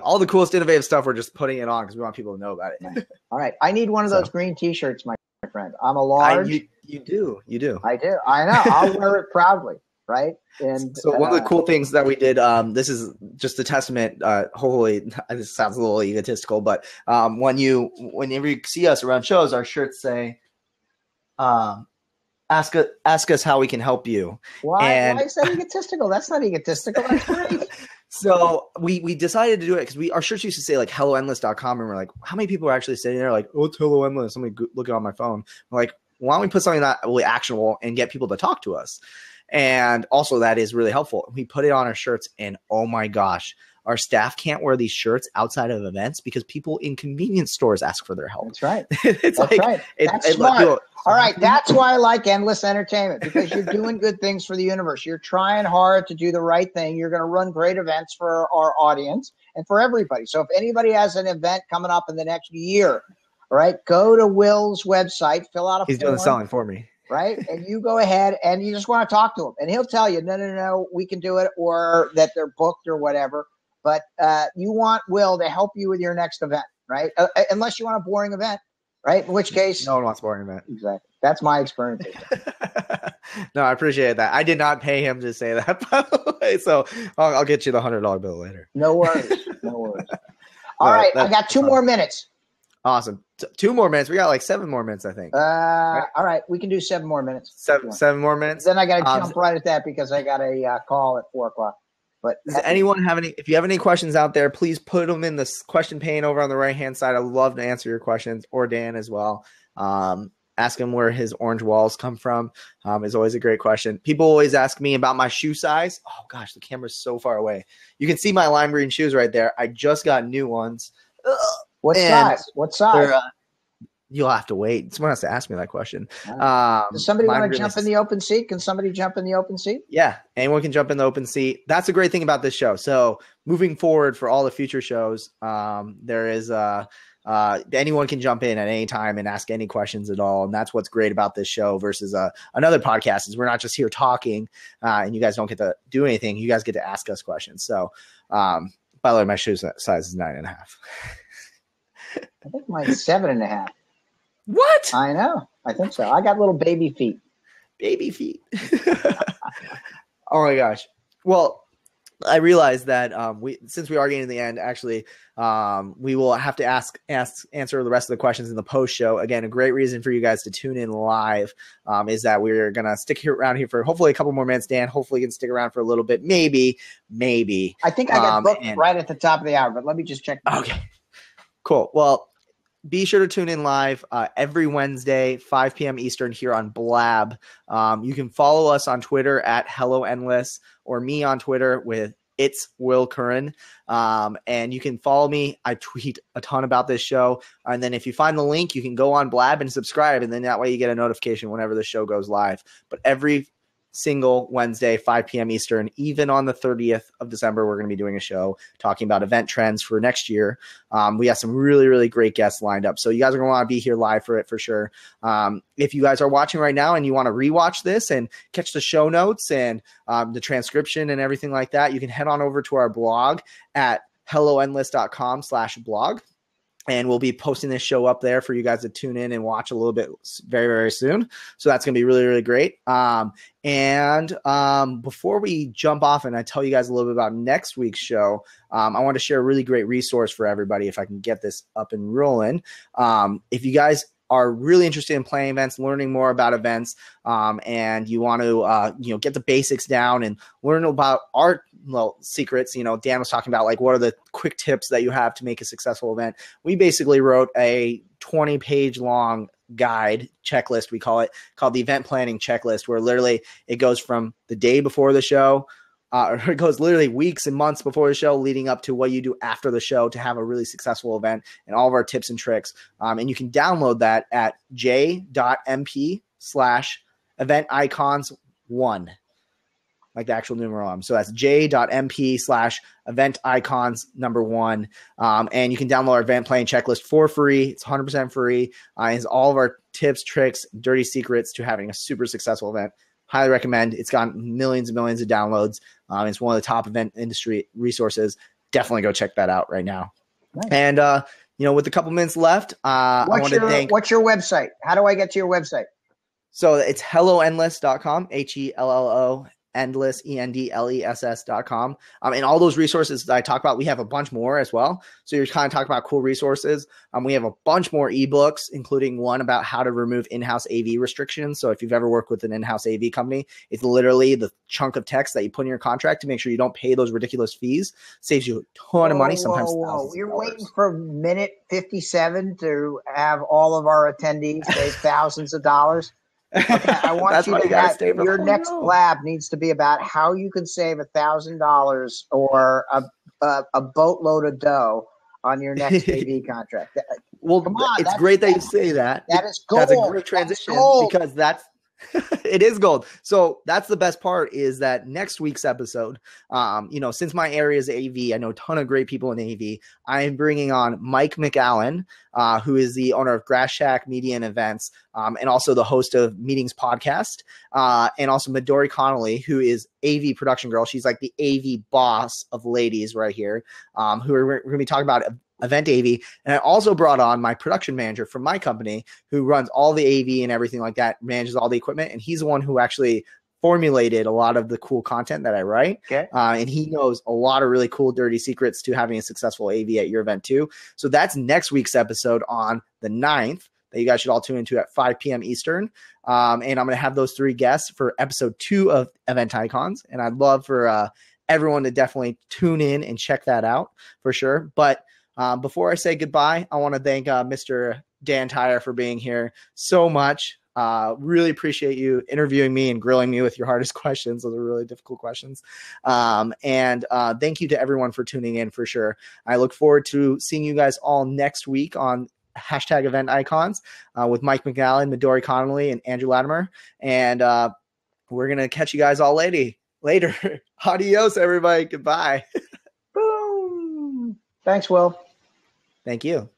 all the coolest innovative stuff, we're just putting it on because we want people to know about it. All right. I need one of those green t-shirts, my friend. I'm a large. You do. I do. I know. I'll wear it proudly. Right. And so one of the cool things that we did, this is just a testament. Hopefully this sounds a little egotistical, but whenever you see us around shows, our shirts say, ask us how we can help you. Why is that egotistical? That's not egotistical. That's great. So we decided to do it because our shirts used to say like helloendless.com, and we're like, how many people are actually sitting there like, oh, it's Hello Endless. Somebody looking on my phone. We're like, why don't we put something that really actionable and get people to talk to us? And also that is really helpful. We put it on our shirts, and oh my gosh, our staff can't wear these shirts outside of events because people in convenience stores ask for their help. That's right. That's right. That's smart. All right. That's why I like Endless Entertainment, because you're doing good things for the universe. You're trying hard to do the right thing. You're going to run great events for our audience and for everybody. So if anybody has an event coming up in the next year, all right, go to Will's website, fill out a form. He's doing the selling for me. Right. And you go ahead and you just want to talk to him, and he'll tell you, no, we can do it, or that they're booked or whatever. But you want Will to help you with your next event, right? Unless you want a boring event, right? In which case, no one wants a boring event. Exactly. That's my experience. No, I appreciate that. I did not pay him to say that, by the way. So I'll get you the $100 bill later. No worries. All right. I got 2 more minutes. Awesome. 2 more minutes. We got like 7 more minutes, I think. Right? All right. We can do 7 more minutes. 7 more minutes. Then I got to jump right at that because I got a call at 4:00. But does anyone have any? If you have any questions out there, please put them in the question pane over on the right-hand side. I'd love to answer your questions, or Dan as well. Ask him where his orange walls come from. Is always a great question. People always ask me about my shoe size. Oh gosh, the camera's so far away. You can see my lime green shoes right there. I just got new ones. What size? You'll have to wait. Someone has to ask me that question. Does somebody want to jump in the open seat? Can somebody jump in the open seat? Yeah, anyone can jump in the open seat. That's a great thing about this show. So moving forward for all the future shows, there is anyone can jump in at any time and ask any questions at all. And that's what's great about this show versus another podcast is we're not just here talking and you guys don't get to do anything. You guys get to ask us questions. So by the way, my shoe size is 9.5. I think mine's 7.5. What? I know. I think so. I got little baby feet. Baby feet. Oh my gosh. Well, I realized that since we are getting to the end, actually, we will have to answer the rest of the questions in the post show. Again, a great reason for you guys to tune in live is that we're gonna stick around here for hopefully a couple more minutes. Dan, hopefully, you can stick around for a little bit. Maybe. I think I got booked right at the top of the hour, but let me just check. Okay. Cool. Well, be sure to tune in live every Wednesday, 5 p.m. Eastern here on Blab. You can follow us on Twitter at Hello Endless, or me on Twitter with It's Will Curran. And you can follow me. I tweet a ton about this show. And then if you find the link, you can go on Blab and subscribe. And then that way you get a notification whenever the show goes live. But every single Wednesday, 5 p.m. Eastern, even on the 30th of December, we're going to be doing a show talking about event trends for next year. We have some really, really great guests lined up. So you guys are going to want to be here live for it for sure. If you guys are watching right now and you want to rewatch this and catch the show notes and the transcription and everything like that, you can head on over to our blog at helloendless.com/blog. And we'll be posting this show up there for you guys to tune in and watch a little bit very, very soon. So that's going to be really, really great. And before we jump off and I tell you guys a little bit about next week's show, I want to share a really great resource for everybody if I can get this up and rolling. If you guys are really interested in playing events, learning more about events, and you want to, get the basics down and learn about our secrets. Dan was talking about what are the quick tips that you have to make a successful event. We basically wrote a 20-page long guide checklist, we call it, called the event planning checklist, where literally it goes from the day before the show, it goes literally weeks and months before the show leading up to what you do after the show to have a really successful event, and all of our tips and tricks. And you can download that at j.mp/EventIcons1, like the actual numeral. So that's j.mp/EventIcons1. And you can download our event planning checklist for free. It's 100% free. It's all of our tips, tricks, dirty secrets to having a super successful event. Highly recommend. It's gotten millions and millions of downloads. It's one of the top event industry resources. Definitely go check that out right now. Nice. And, with a couple minutes left, I want to thank. What's your website? How do I get to your website? So it's helloendless.com, HELLO endless, ENDLESS.com. And all those resources that I talk about, we have a bunch more as well. So you're kind of talking about cool resources. We have a bunch more ebooks, including one about how to remove in-house AV restrictions. So if you've ever worked with an in-house AV company, it's literally the chunk of text that you put in your contract to make sure you don't pay those ridiculous fees. Saves you a ton of money, sometimes thousands. You're waiting for minute 57 to have all of our attendees save thousands of dollars. Okay, I want you to have your next lab needs to be about how you can save $1,000 or a boatload of dough on your next AV contract. Well, it's great that you say that. That is gold. That's a great transition because that's it is gold. So that's the best part is that next week's episode, since my area is AV, I know a ton of great people in AV. I am bringing on Mike McAllen, who is the owner of Grass Shack Media and Events, and also the host of Meetings Podcast, and also Midori Connolly, who is AV production girl. She's like the AV boss of ladies right here, who we're going to be talking about Event AV. And I also brought on my production manager from my company who runs all the AV and everything like that, manages all the equipment. And he's the one who actually formulated a lot of the cool content that I write. Okay. And he knows a lot of really cool, dirty secrets to having a successful AV at your event too. So that's next week's episode on the 9th that you guys should all tune into at 5 p.m. Eastern. And I'm going to have those 3 guests for episode 2 of EventIcons. And I'd love for everyone to definitely tune in and check that out for sure. But before I say goodbye, I want to thank Mr. Dan Tyre for being here so much. Really appreciate you interviewing me and grilling me with your hardest questions. Those are really difficult questions. And thank you to everyone for tuning in for sure. I look forward to seeing you guys all next week on #EventIcons with Mike McAllen, Midori Connolly, and Andrew Latimer. And we're going to catch you guys all later. Adios, everybody. Goodbye. Boom. Thanks, Will. Thank you.